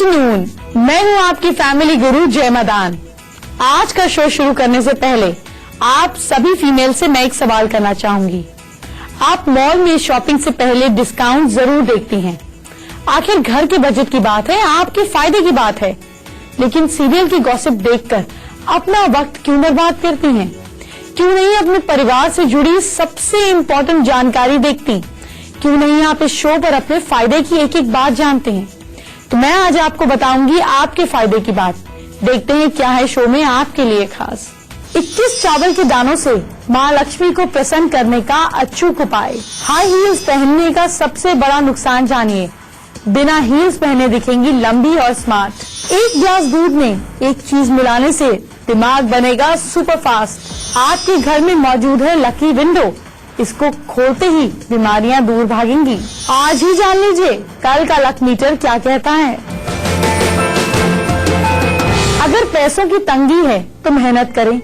Afternoon, मैं हूं आपकी फैमिली गुरु जय मदान। आज का शो शुरू करने से पहले आप सभी फीमेल से मैं एक सवाल करना चाहूंगी। आप मॉल में शॉपिंग से पहले डिस्काउंट जरूर देखती हैं। आखिर घर के बजट की बात है, आपके फायदे की बात है, लेकिन सीरियल की गॉसिप देखकर अपना वक्त क्यों बर्बाद करती हैं? क्यों नहीं अपने परिवार से जुड़ी सबसे इम्पोर्टेंट जानकारी देखती? क्यों नहीं आप इस शो पर अपने फायदे की एक एक बात जानते हैं? तो मैं आज आपको बताऊंगी आपके फायदे की बात। देखते हैं क्या है शो में आपके लिए खास। 21 चावल के दानों से माँ लक्ष्मी को प्रसन्न करने का अचूक उपाय। हाई हील्स पहनने का सबसे बड़ा नुकसान जानिए। बिना हील्स पहने दिखेंगी लंबी और स्मार्ट। एक ग्लास दूध में एक चीज मिलाने से दिमाग बनेगा सुपर फास्ट। आपके घर में मौजूद है लकी विंडो, इसको खोलते ही बीमारियां दूर भागेंगी। आज ही जान लीजिए कल का लक मीटर क्या कहता है। अगर पैसों की तंगी है तो मेहनत करें,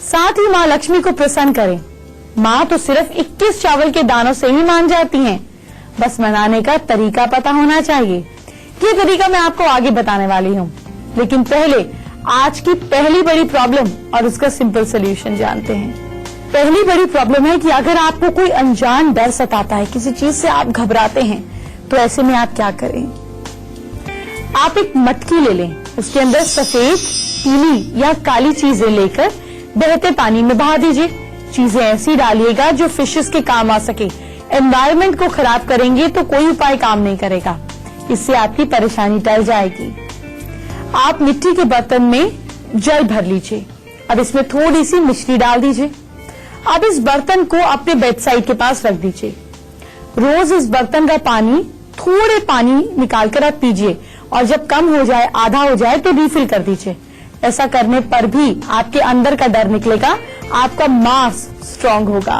साथ ही माँ लक्ष्मी को प्रसन्न करें। माँ तो सिर्फ 21 चावल के दानों से ही मान जाती हैं, बस मनाने का तरीका पता होना चाहिए। ये तरीका मैं आपको आगे बताने वाली हूँ, लेकिन पहले आज की पहली बड़ी प्रॉब्लम और उसका सिंपल सोल्यूशन जानते हैं। पहली बड़ी प्रॉब्लम है कि अगर आपको कोई अनजान डर सताता है, किसी चीज से आप घबराते हैं, तो ऐसे में आप क्या करें? आप एक मटकी ले लें, उसके अंदर सफेद, पीली या काली चीजें लेकर बहते पानी में बहा दीजिए। चीजें ऐसी डालिएगा जो फिशेस के काम आ सके। एनवायरमेंट को खराब करेंगे तो कोई उपाय काम नहीं करेगा, इससे आपकी परेशानी टल जाएगी। आप मिट्टी के बर्तन में जल भर लीजिए। अब इसमें थोड़ी सी मिश्री डाल दीजिए। अब इस बर्तन को अपने बेड साइड के पास रख दीजिए। रोज इस बर्तन का पानी थोड़े पानी निकाल कर आप पीजिए, और जब कम हो जाए, आधा हो जाए, तो रिफिल कर दीजिए। ऐसा करने पर भी आपके अंदर का डर निकलेगा, आपका मांस स्ट्रांग होगा।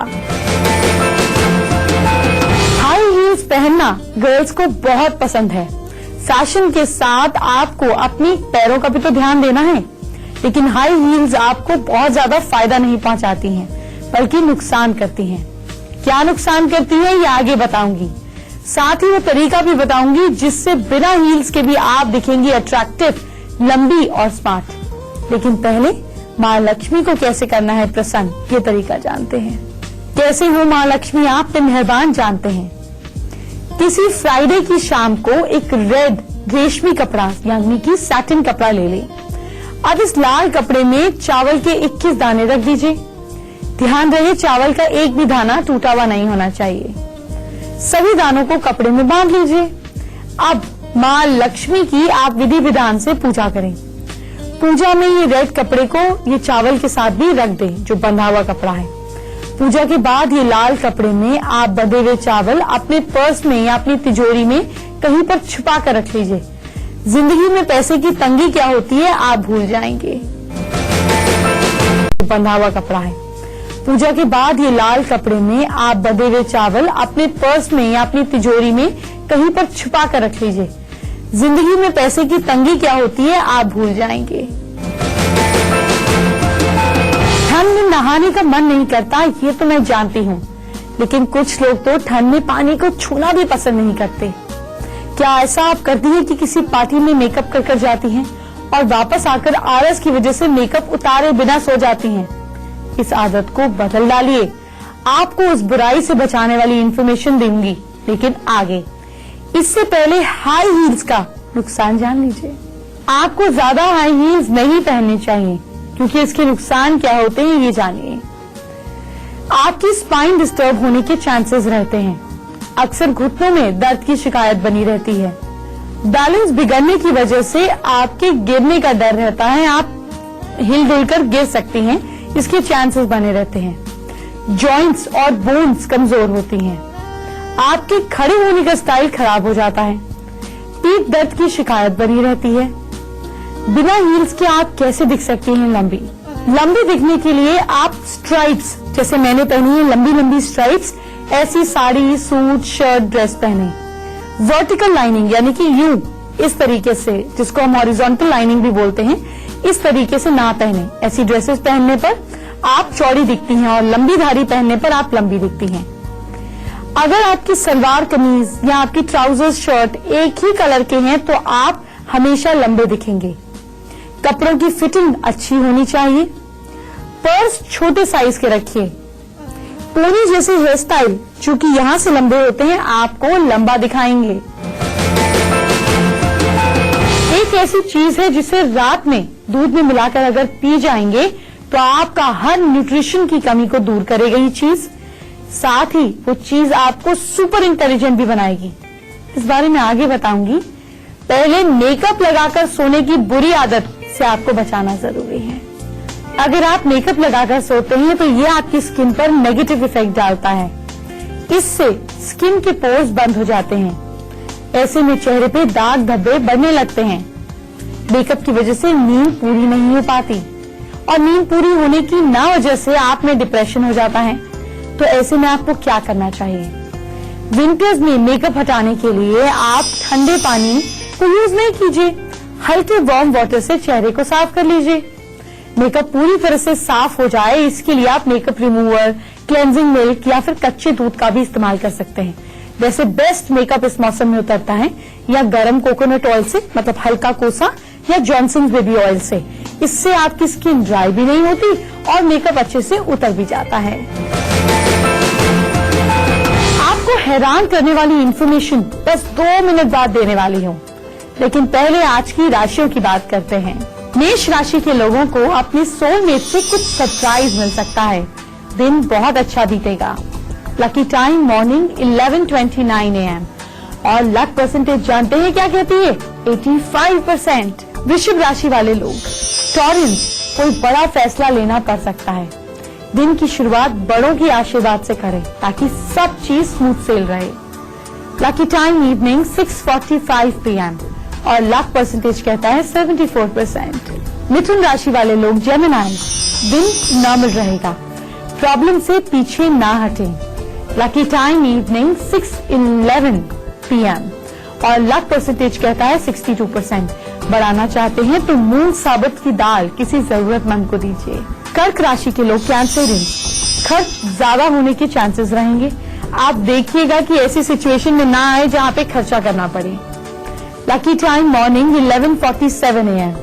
हाई हील्स पहनना गर्ल्स को बहुत पसंद है। फैशन के साथ आपको अपनी पैरों का भी तो ध्यान देना है, लेकिन हाई हील्स आपको बहुत ज्यादा फायदा नहीं पहुंचाती हैं, बल्कि नुकसान करती हैं। क्या नुकसान करती है ये आगे बताऊंगी। साथ ही वो तरीका भी बताऊंगी जिससे बिना हील्स के भी आप दिखेंगी अट्रैक्टिव, लंबी और स्मार्ट। लेकिन पहले माँ लक्ष्मी को कैसे करना है प्रसन्न, ये तरीका जानते हैं। कैसे हो माँ लक्ष्मी आप पे मेहरबान जानते हैं। किसी फ्राइडे की शाम को एक रेड रेशमी कपड़ा यानी कि सैटिन कपड़ा ले लें। अब इस लाल कपड़े में चावल के 21 दाने रख दीजिए। ध्यान रहे चावल का एक भी दाना टूटा हुआ नहीं होना चाहिए। सभी दानों को कपड़े में बांध लीजिए। अब माँ लक्ष्मी की आप विधि विधान से पूजा करें। पूजा में ये रेड कपड़े को ये चावल के साथ भी रख दें जो बंधा हुआ कपड़ा है। पूजा के बाद ये लाल कपड़े में आप बंधे हुए चावल अपने पर्स में या अपनी तिजोरी में कहीं पर छुपा कर रख लीजिए। जिंदगी में पैसे की तंगी क्या होती है आप भूल जाएंगे। बंधा हुआ कपड़ा है। पूजा के बाद ये लाल कपड़े में आप बंधे हुए चावल अपने पर्स में या अपनी तिजोरी में कहीं पर छुपा कर रख लीजिए। जिंदगी में पैसे की तंगी क्या होती है आप भूल जाएंगे। ठंड में नहाने का मन नहीं करता, ये तो मैं जानती हूँ, लेकिन कुछ लोग तो ठंड में पानी को छूना भी पसंद नहीं करते। क्या ऐसा आप करती हैं कि किसी पार्टी में मेकअप कर जाती हैं और वापस आकर आलस की वजह से मेकअप उतारे बिना सो जाती हैं? इस आदत को बदल डालिए। आपको उस बुराई से बचाने वाली इन्फॉर्मेशन दूंगी, लेकिन आगे। इससे पहले हाई हील्स का नुकसान जान लीजिए। आपको ज्यादा हाई हील्स नहीं पहनने चाहिए, क्योंकि इसके नुकसान क्या होते हैं ये जानिए। आपकी स्पाइन डिस्टर्ब होने के चांसेस रहते हैं। अक्सर घुटनों में दर्द की शिकायत बनी रहती है। बैलेंस बिगड़ने की वजह से आपके गिरने का डर रहता है। आप हिल डुल कर गिर सकती हैं, इसके चांसेस बने रहते हैं। जॉइंट्स और बोन्स कमजोर होती हैं। आपके खड़े होने का स्टाइल खराब हो जाता है। पीठ दर्द की शिकायत बनी रहती है। बिना हील्स के आप कैसे दिख सकती हैं लंबी? लंबी दिखने के लिए आप स्ट्राइप्स, जैसे मैंने पहनी है लंबी लंबी स्ट्राइप्स, ऐसी साड़ी, सूट, शर्ट, ड्रेस पहने। वर्टिकल लाइनिंग यानी कि यूं इस तरीके से, जिसको हम हॉरिजॉन्टल लाइनिंग भी बोलते हैं, इस तरीके से ना पहने। ऐसी ड्रेसेस पहनने पर आप चौड़ी दिखती हैं और लंबी धारी पहनने पर आप लंबी दिखती हैं। अगर आपकी सलवार कमीज या आपकी ट्राउजर्स शर्ट एक ही कलर के हैं तो आप हमेशा लंबे दिखेंगे। कपड़ों की फिटिंग अच्छी होनी चाहिए। पर्स छोटे साइज के रखिए। पोनी जैसे हेयर स्टाइल जो कि यहां से लंबे होते हैं आपको लंबा दिखाएंगे। एक ऐसी चीज है जिसे रात में दूध में मिलाकर अगर पी जाएंगे तो आपका हर न्यूट्रिशन की कमी को दूर करेगा ये चीज। साथ ही वो चीज आपको सुपर इंटेलिजेंट भी बनाएगी। इस बारे में आगे बताऊंगी। पहले मेकअप लगाकर सोने की बुरी आदत से आपको बचाना जरूरी है। अगर आप मेकअप लगाकर सोते हैं तो ये आपकी स्किन पर नेगेटिव इफेक्ट डालता है। इससे स्किन के पोर्स बंद हो जाते हैं। ऐसे में चेहरे पे दाग धब्बे बढ़ने लगते हैं। मेकअप की वजह से नींद पूरी नहीं हो पाती और नींद पूरी होने की ना वजह से आप में डिप्रेशन हो जाता है। तो ऐसे में आपको क्या करना चाहिए? विंटर्स में मेकअप हटाने के लिए आप ठंडे पानी को यूज नहीं कीजिए। हल्के वार्म वाटर से चेहरे को साफ कर लीजिए। मेकअप पूरी तरह से साफ हो जाए इसके लिए आप मेकअप रिमूवर, क्लेंजिंग मिल्क या फिर कच्चे दूध का भी इस्तेमाल कर सकते हैं। वैसे बेस्ट मेकअप इस मौसम में उतरता है या गर्म कोकोनट ऑयल से, मतलब हल्का कोसा, या जॉनसन्स बेबी ऑयल से। इससे आपकी स्किन ड्राई भी नहीं होती और मेकअप अच्छे से उतर भी जाता है। आपको हैरान करने वाली इंफॉर्मेशन बस 2 मिनट बाद देने वाली हूँ, लेकिन पहले आज की राशियों की बात करते हैं। मेष राशि के लोगों को अपने सोलमेट से कुछ सरप्राइज मिल सकता है। दिन बहुत अच्छा बीतेगा। लकी टाइम मॉर्निंग 11:29 AM और लक परसेंटेज जानते हैं क्या कहती है? 85%। वृषभ राशि वाले लोग, टॉरंस, कोई बड़ा फैसला लेना पड़ सकता है। दिन की शुरुआत बड़ों की आशीर्वाद से करें ताकि सब चीज स्मूथ सेल रहे। लकी टाइम इवनिंग 6:45 PM और लक परसेंटेज कहता है 74%। मिथुन राशि वाले लोग, जेमिनाई, दिन नॉर्मल रहेगा। प्रॉब्लम से पीछे ना हटें। लकी टाइम इवनिंग 6:11 PM और लक परसेंटेज कहता है 62%। बढ़ाना चाहते हैं तो मूंग साबुत की दाल किसी जरूरतमंद को दीजिए। कर्क राशि के लोग, कैंसरियन, खर्च ज्यादा होने के चांसेस रहेंगे। आप देखिएगा कि ऐसी सिचुएशन में ना आए जहां पे खर्चा करना पड़े। Lucky time morning 11:47 AM।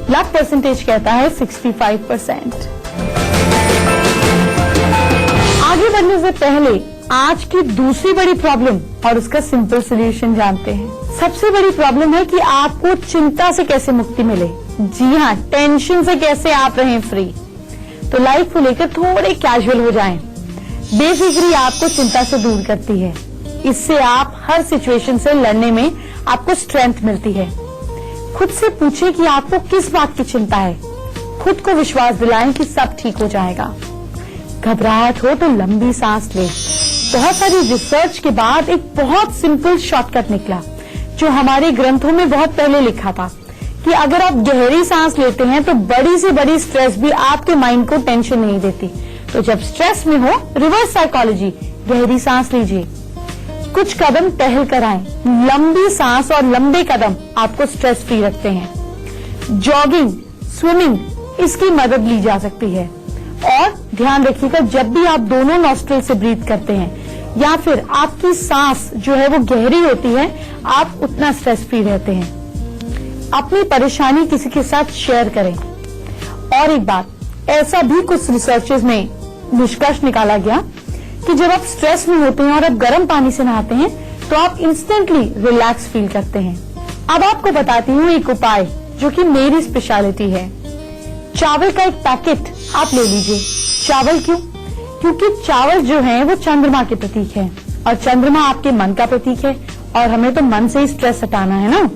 Luck percentage कहता है 65%। आगे बढ़ने से पहले आज की दूसरी बड़ी प्रॉब्लम और उसका सिंपल सोल्यूशन जानते हैं। सबसे बड़ी प्रॉब्लम है कि आपको चिंता से कैसे मुक्ति मिले। जी हाँ, टेंशन से कैसे आप रहें फ्री। तो लाइफ को लेकर थोड़े कैजुअल हो जाएं। बेफिक्री आपको चिंता से दूर करती है। इससे आप हर सिचुएशन से लड़ने में आपको स्ट्रेंथ मिलती है। खुद से पूछें कि आपको किस बात की चिंता है। खुद को विश्वास दिलाएं कि सब ठीक हो जाएगा। घबराहट हो तो लंबी सांस लें। बहुत सारी रिसर्च के बाद एक बहुत सिंपल शॉर्टकट निकला जो हमारे ग्रंथों में बहुत पहले लिखा था कि अगर आप गहरी सांस लेते हैं तो बड़ी से बड़ी स्ट्रेस भी आपके माइंड को टेंशन नहीं देती। तो जब स्ट्रेस में हो, रिवर्स साइकोलॉजी, गहरी सांस लीजिए। कुछ कदम टहल कर आएं। लंबी सांस और लंबे कदम आपको स्ट्रेस फ्री रखते हैं। जॉगिंग, स्विमिंग, इसकी मदद ली जा सकती है। और ध्यान रखिएगा, जब भी आप दोनों नॉस्ट्रिल से ब्रीथ करते हैं या फिर आपकी सांस जो है वो गहरी होती है, आप उतना स्ट्रेस फ्री रहते हैं। अपनी परेशानी किसी के साथ शेयर करें। और एक बात, ऐसा भी कुछ रिसर्चेस में निष्कर्ष निकाला गया कि जब आप स्ट्रेस में होते हैं और आप गर्म पानी से नहाते हैं तो आप इंस्टेंटली रिलैक्स फील करते हैं। अब आपको बताती हूँ एक उपाय जो कि मेरी स्पेशलिटी है। चावल का एक पैकेट आप ले लीजिए। चावल क्यों? क्योंकि चावल जो है वो चंद्रमा के प्रतीक है और चंद्रमा आपके मन का प्रतीक है और हमें तो मन से ही स्ट्रेस हटाना है ना।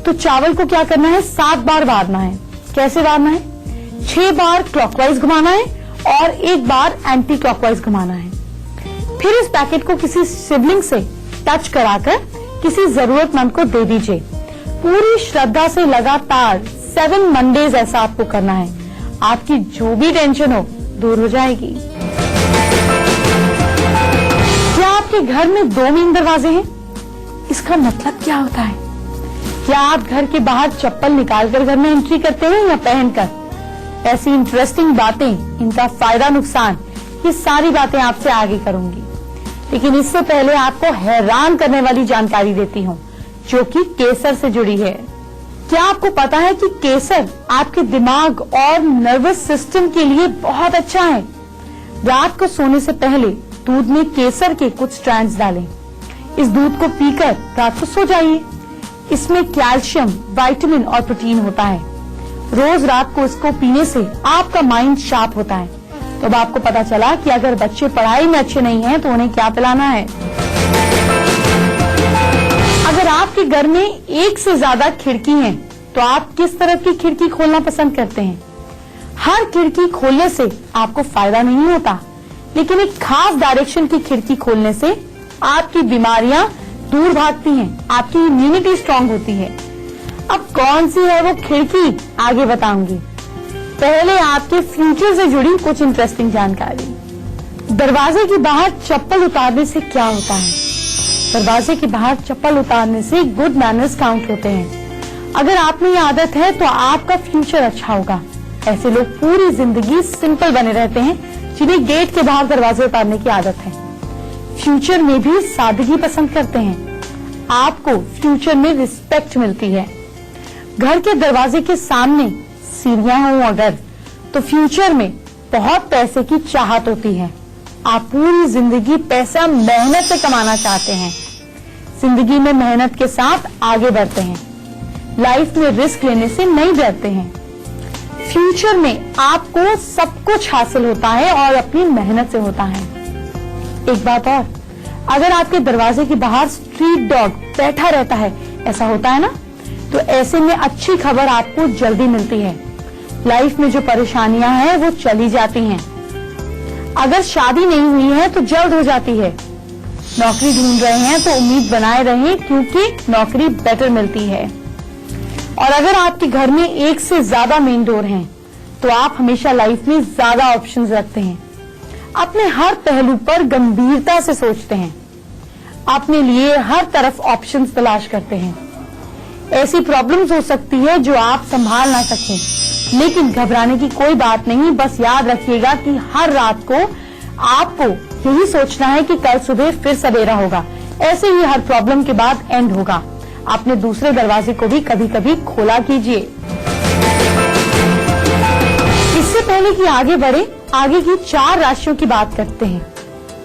तो चावल को क्या करना है? 7 बार वारना है। कैसे वारना है? 6 बार क्लॉकवाइज घुमाना है और 1 बार एंटी क्लॉकवाइज घुमाना है। फिर इस पैकेट को किसी सिबलिंग से टच कराकर किसी जरूरतमंद को दे दीजिए। पूरी श्रद्धा से लगातार 7 मंडेज ऐसा आपको करना है। आपकी जो भी टेंशन हो दूर हो जाएगी। क्या आपके घर में 2 मेन दरवाजे हैं? इसका मतलब क्या होता है? क्या आप घर के बाहर चप्पल निकालकर घर में एंट्री करते हैं या पहनकर? ऐसी इंटरेस्टिंग बातें, इनका फायदा नुकसान, ये सारी बातें आपसे आगे करूंगी। लेकिन इससे पहले आपको हैरान करने वाली जानकारी देती हूँ जो कि केसर से जुड़ी है। क्या आपको पता है कि केसर आपके दिमाग और नर्वस सिस्टम के लिए बहुत अच्छा है? रात को सोने से पहले दूध में केसर के कुछ स्ट्रैंड्स डालें। इस दूध को पीकर रात को सो जाइए। इसमें कैल्शियम, विटामिन और प्रोटीन होता है। रोज रात को इसको पीने से आपका माइंड शार्प होता है। तो अब आपको पता चला कि अगर बच्चे पढ़ाई में अच्छे नहीं हैं तो उन्हें क्या पिलाना है। अगर आपके घर में एक से ज्यादा खिड़की हैं, तो आप किस तरफ की खिड़की खोलना पसंद करते हैं? हर खिड़की खोलने से आपको फायदा नहीं होता, लेकिन एक खास डायरेक्शन की खिड़की खोलने से आपकी बीमारियां दूर भागती हैं, आपकी इम्यूनिटी स्ट्रांग होती है। अब कौन सी है वो खिड़की, आगे बताऊंगी। पहले आपके फ्यूचर से जुड़ी कुछ इंटरेस्टिंग जानकारी। दरवाजे के बाहर चप्पल उतारने से क्या होता है? दरवाजे के बाहर चप्पल उतारने से गुड मैनर्स काउंट होते हैं। अगर आप में ये आदत है तो आपका फ्यूचर अच्छा होगा। ऐसे लोग पूरी जिंदगी सिंपल बने रहते हैं जिन्हें गेट के बाहर दरवाजे उतारने की आदत है। फ्यूचर में भी सादगी पसंद करते हैं। आपको फ्यूचर में रिस्पेक्ट मिलती है। घर के दरवाजे के सामने सीढ़ियां हों अगर, तो फ्यूचर में बहुत पैसे की चाहत होती है। आप पूरी जिंदगी पैसा मेहनत से कमाना चाहते हैं। जिंदगी में मेहनत के साथ आगे बढ़ते हैं। लाइफ में रिस्क लेने से नहीं डरते हैं। फ्यूचर में आपको सब कुछ हासिल होता है और अपनी मेहनत से होता है। एक बात और, अगर आपके दरवाजे के बाहर स्ट्रीट डॉग बैठा रहता है, ऐसा होता है ना, तो ऐसे में अच्छी खबर आपको जल्दी मिलती है। लाइफ में जो परेशानियां हैं वो चली जाती हैं। अगर शादी नहीं हुई है तो जल्द हो जाती है। नौकरी ढूंढ रहे हैं तो उम्मीद बनाए रहें, क्योंकि नौकरी बेटर मिलती है। और अगर आपके घर में एक से ज्यादा मेन डोर हैं, तो आप हमेशा लाइफ में ज्यादा ऑप्शंस रखते हैं। अपने हर पहलू पर गंभीरता से सोचते हैं। अपने लिए हर तरफ ऑप्शंस तलाश करते हैं। ऐसी प्रॉब्लम्स हो सकती है जो आप संभाल ना सकें, लेकिन घबराने की कोई बात नहीं। बस याद रखिएगा कि हर रात को आपको यही सोचना है कि कल सुबह फिर सवेरा होगा। ऐसे ही हर प्रॉब्लम के बाद एंड होगा। अपने दूसरे दरवाजे को भी कभी कभी खोला कीजिए। इससे पहले कि आगे बढ़े, आगे की 4 राशियों की बात करते हैं।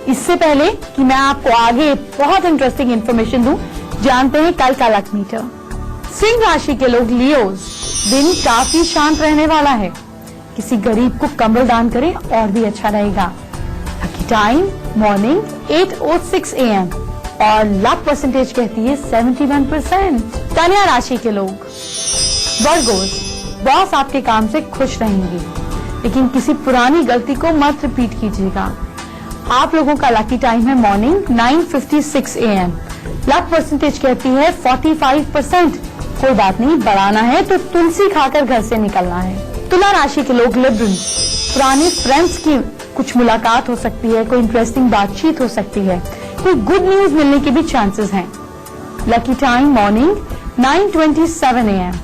इससे पहले कि मैं आपको आगे बहुत इंटरेस्टिंग इन्फॉर्मेशन दूं, जानते हैं कल का लक मीटर। सिंह राशि के लोग लियोज, दिन काफी शांत रहने वाला है। किसी गरीब को कंबल दान करें और भी अच्छा रहेगा। लकी टाइम मॉर्निंग 8:06 AM और लक परसेंटेज कहती है 71%। कन्या राशि के लोग, वर्गोज, बॉस आपके काम से खुश रहेंगे, लेकिन किसी पुरानी गलती को मत रिपीट कीजिएगा। आप लोगों का लकी टाइम है मॉर्निंग 9:56 AM। लक परसेंटेज कहती है 45%। कोई बात नहीं, बढ़ाना है तो तुलसी खाकर घर से निकलना है। तुला राशि के लोग लिबरल, पुराने फ्रेंड्स की कुछ मुलाकात हो सकती है, कोई इंटरेस्टिंग बातचीत हो सकती है, कोई गुड न्यूज मिलने के भी चांसेस हैं। Lucky time morning 9:27 AM।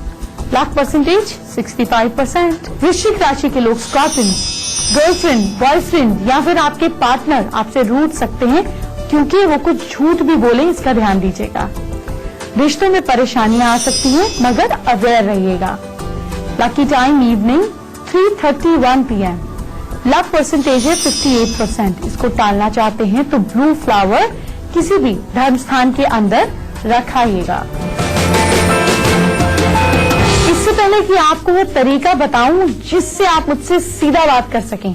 Luck percentage 65%। वृश्चिक राशि के लोग स्कॉर्पियन, गर्लफ्रेंड, बॉयफ्रेंड या फिर आपके पार्टनर आपसे रूठ सकते हैं क्योंकि वो कुछ झूठ भी बोले, इसका ध्यान दीजिएगा। रिश्तों में परेशानियां आ सकती हैं, मगर अवेयर रहिएगा। Lucky time evening 3:31 PM। Luck percentage है 58%। इसको टालना चाहते हैं तो ब्लू फ्लावर किसी भी धर्म स्थान के अंदर रखाइएगा। इससे पहले कि आपको वो तरीका बताऊं जिससे आप मुझसे सीधा बात कर सकें,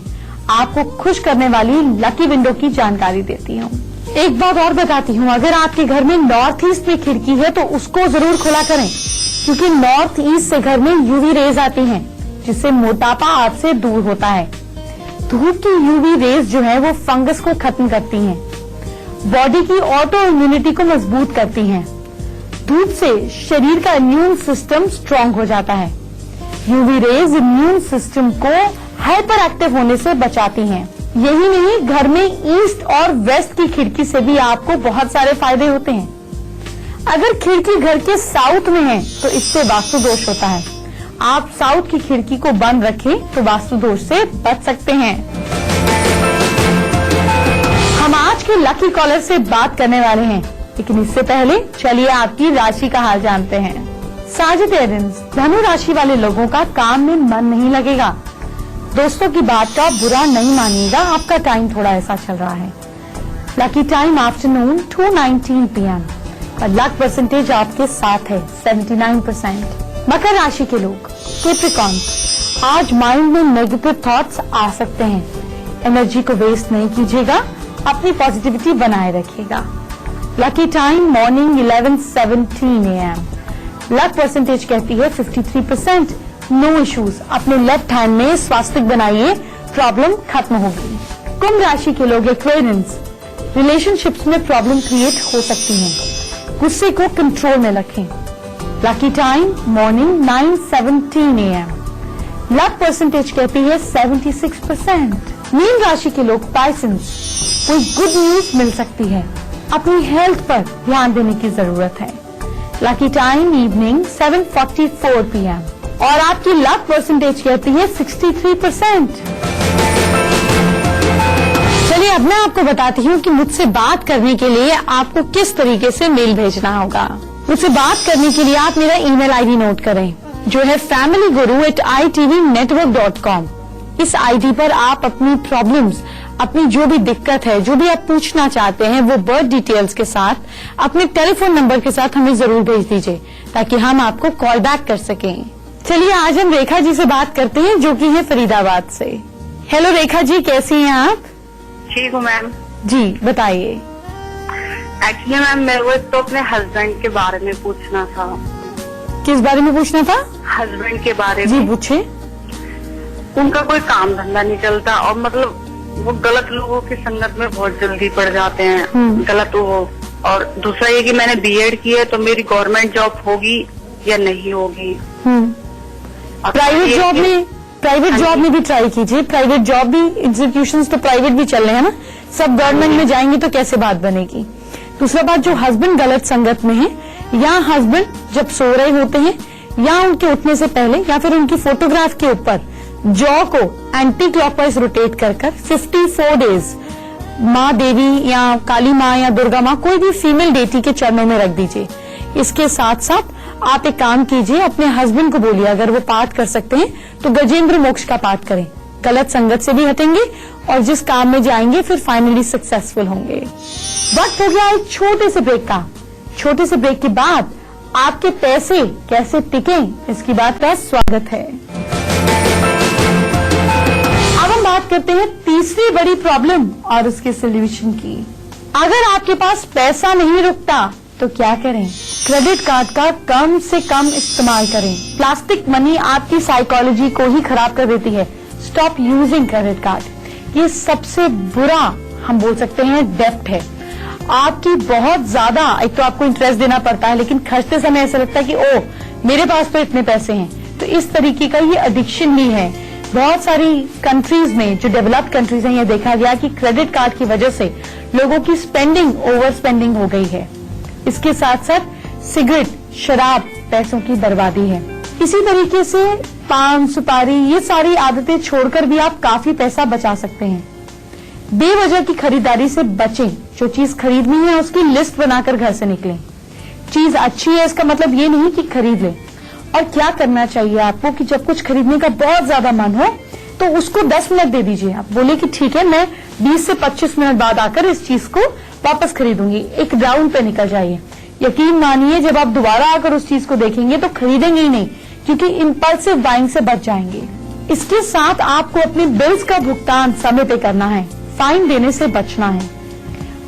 आपको खुश करने वाली लकी विंडो की जानकारी देती हूँ। एक बात और बताती हूँ, अगर आपके घर में नॉर्थ ईस्ट में खिड़की है तो उसको जरूर खुला करें, क्योंकि नॉर्थ ईस्ट से घर में यूवी रेज आती हैं, जिससे मोटापा आपसे दूर होता है। धूप की यूवी रेज जो है वो फंगस को खत्म करती हैं, बॉडी की ऑटो इम्यूनिटी को मजबूत करती हैं। धूप से शरीर का इम्यून सिस्टम स्ट्रांग हो जाता है। यूवी रेज इम्यून सिस्टम को हाइपर एक्टिव होने से बचाती हैं। यही नहीं, घर में ईस्ट और वेस्ट की खिड़की से भी आपको बहुत सारे फायदे होते हैं। अगर खिड़की घर के साउथ में है तो इससे वास्तु दोष होता है। आप साउथ की खिड़की को बंद रखें तो वास्तु दोष से बच सकते हैं। हम आज के लकी कॉलर से बात करने वाले हैं, लेकिन इससे पहले चलिए आपकी राशि का हाल जानते हैं। सैजिटेरियंस, धनु राशि वाले लोगों का काम में मन नहीं लगेगा। दोस्तों की बात का बुरा नहीं मानिएगा, आपका टाइम थोड़ा ऐसा चल रहा है। लकी टाइम आफ्टरनून 2:19 PM और लक परसेंटेज आपके साथ है 79%। मकर राशि के लोग, कैप्रिकॉर्न, आज माइंड में नेगेटिव थॉट्स आ सकते हैं। एनर्जी को वेस्ट नहीं कीजिएगा, अपनी पॉजिटिविटी बनाए रखिएगा। Lucky time morning 11:17 AM। Luck percentage कहती है 53%। नो इश्यूज, अपने लेफ्ट हैंड में स्वास्तिक बनाइए, प्रॉब्लम खत्म होगी। कुंभ राशि के लोग, एक्वेरियंस, रिलेशनशिप्स में प्रॉब्लम क्रिएट हो सकती है, गुस्से को कंट्रोल में रखें। Lucky time morning 9:17 AM। Luck percentage कहती है 76%। मीन राशि के लोग, पाइसेंस, कोई गुड न्यूज मिल सकती है, अपनी हेल्थ पर ध्यान देने की जरूरत है। लकी टाइम इवनिंग 7:44 PM और आपकी लक परसेंटेज कहती है 63%। चलिए अब मैं आपको बताती हूँ कि मुझसे बात करने के लिए आपको किस तरीके से मेल भेजना होगा। मुझसे बात करने के लिए आप मेरा ईमेल आईडी नोट करें, जो है familyguru@itvnetwork.com। इस आईडी पर आप अपनी प्रॉब्लम्स, अपनी जो भी दिक्कत है, जो भी आप पूछना चाहते हैं, वो बर्थ डिटेल्स के साथ अपने टेलीफोन नंबर के साथ हमें जरूर भेज दीजिए, ताकि हम आपको कॉल बैक कर सकें। चलिए आज हम रेखा जी से बात करते हैं, जो कि है फरीदाबाद से। हेलो रेखा जी, कैसी हैं आप? ठीक हूँ मैम। जी बताइए। एक्चुअली मैम मेरे को तो अपने हस्बैंड के बारे में पूछना था। किस बारे में पूछना था? हस्बैंड के बारे जी में। पूछे। उनका कोई काम धंधा नहीं चलता और मतलब वो गलत लोगों की संगत में बहुत जल्दी पड़ जाते हैं। गलत वो, और दूसरा ये कि मैंने बीएड की है तो मेरी गवर्नमेंट जॉब होगी या नहीं होगी। प्राइवेट जॉब में भी ट्राई कीजिए। प्राइवेट जॉब भी, इंस्टीट्यूशंस तो प्राइवेट भी चल रहे हैं ना, सब गवर्नमेंट में जाएंगे तो कैसे बात बनेगी। दूसरा बात, जो हस्बैंड गलत संगत में है, या हस्बैंड जब सो रहे होते हैं या उनके उठने से पहले, या फिर उनकी फोटोग्राफ के ऊपर जॉ को एंटी क्लॉकवाइज रोटेट कर 54 डेज माँ देवी या काली माँ या दुर्गा माँ, कोई भी फीमेल डेटी के चरणों में रख दीजिए। इसके साथ साथ आप एक काम कीजिए, अपने हस्बैंड को बोलिए अगर वो पाठ कर सकते हैं तो गजेंद्र मोक्ष का पाठ करें। गलत संगत से भी हटेंगे और जिस काम में जाएंगे फिर फाइनली सक्सेसफुल होंगे। वक्त हो गया एक छोटे से ब्रेक का। छोटे से ब्रेक के बाद आपके पैसे कैसे टिकें, इसकी बात का स्वागत है। अब हम बात करते हैं तीसरी बड़ी प्रॉब्लम और उसके सोल्यूशन की। अगर आपके पास पैसा नहीं रुकता तो क्या करें? क्रेडिट कार्ड का कम से कम इस्तेमाल करें। प्लास्टिक मनी आपकी साइकोलॉजी को ही खराब कर देती है। Stop using credit card. ये सबसे बुरा हम बोल सकते हैं डेब्ट है। आपकी बहुत ज्यादा, एक तो आपको इंटरेस्ट देना पड़ता है, लेकिन खर्चते समय ऐसा लगता है कि ओह मेरे पास तो इतने पैसे हैं। तो इस तरीके का ये एडिक्शन भी है। बहुत सारी कंट्रीज में, जो डेवलप्ड कंट्रीज हैं, ये देखा गया कि क्रेडिट कार्ड की वजह से लोगों की स्पेंडिंग, ओवर स्पेंडिंग हो गई है। इसके साथ साथ सिगरेट, शराब पैसों की बर्बादी है। इसी तरीके से पान, सुपारी, ये सारी आदतें छोड़कर भी आप काफी पैसा बचा सकते हैं। बेवजह की खरीदारी से बचें। जो चीज खरीदनी है उसकी लिस्ट बनाकर घर से निकलें। चीज अच्छी है इसका मतलब ये नहीं कि खरीद लें। और क्या करना चाहिए आपको कि जब कुछ खरीदने का बहुत ज्यादा मन हो तो उसको 10 मिनट दे दीजिए। आप बोले कि ठीक है, मैं 20 से 25 मिनट बाद आकर इस चीज को वापस खरीदूंगी। एक राउंड पे निकल जाइए। यकीन मानिए जब आप दोबारा आकर उस चीज को देखेंगे तो खरीदेंगे ही नहीं, क्योंकि इम्पल्सिव बाइंग से बच जाएंगे। इसके साथ आपको अपने बिल्स का भुगतान समय पे करना है, फाइन देने से बचना है।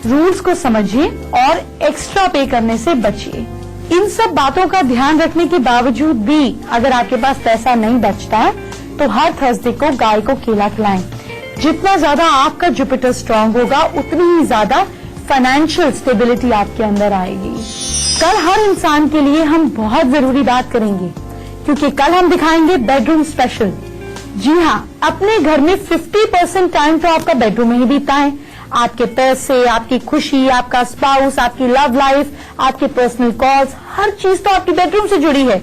रूल्स को समझिए और एक्स्ट्रा पे करने से बचिए। इन सब बातों का ध्यान रखने के बावजूद भी अगर आपके पास पैसा नहीं बचता तो हर थर्सडे को गाय को केला खिलाएं। जितना ज्यादा आपका जुपिटर स्ट्रांग होगा उतनी ही ज्यादा फाइनेंशियल स्टेबिलिटी आपके अंदर आएगी। कल हर इंसान के लिए हम बहुत जरूरी बात करेंगे, क्योंकि कल हम दिखाएंगे बेडरूम स्पेशल। जी हाँ, अपने घर में 50% टाइम तो आपका बेडरूम में ही बीतता है। आपके पैसे, आपकी खुशी, आपका स्पाउस, आपकी लव लाइफ, आपके पर्सनल कॉल्स, हर चीज तो आपकी बेडरूम से जुड़ी है।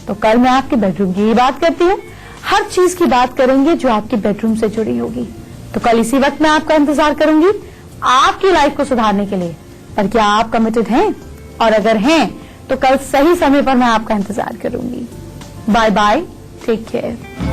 तो कल मैं आपके बेडरूम की ही बात करती हूँ। हर चीज की बात करेंगे जो आपके बेडरूम से जुड़ी होगी। तो कल इसी वक्त मैं आपका इंतजार करूंगी आपकी लाइफ को सुधारने के लिए। पर क्या आप कमिटेड हैं? और अगर हैं तो कल सही समय पर मैं आपका इंतजार करूंगी। Bye bye, take care.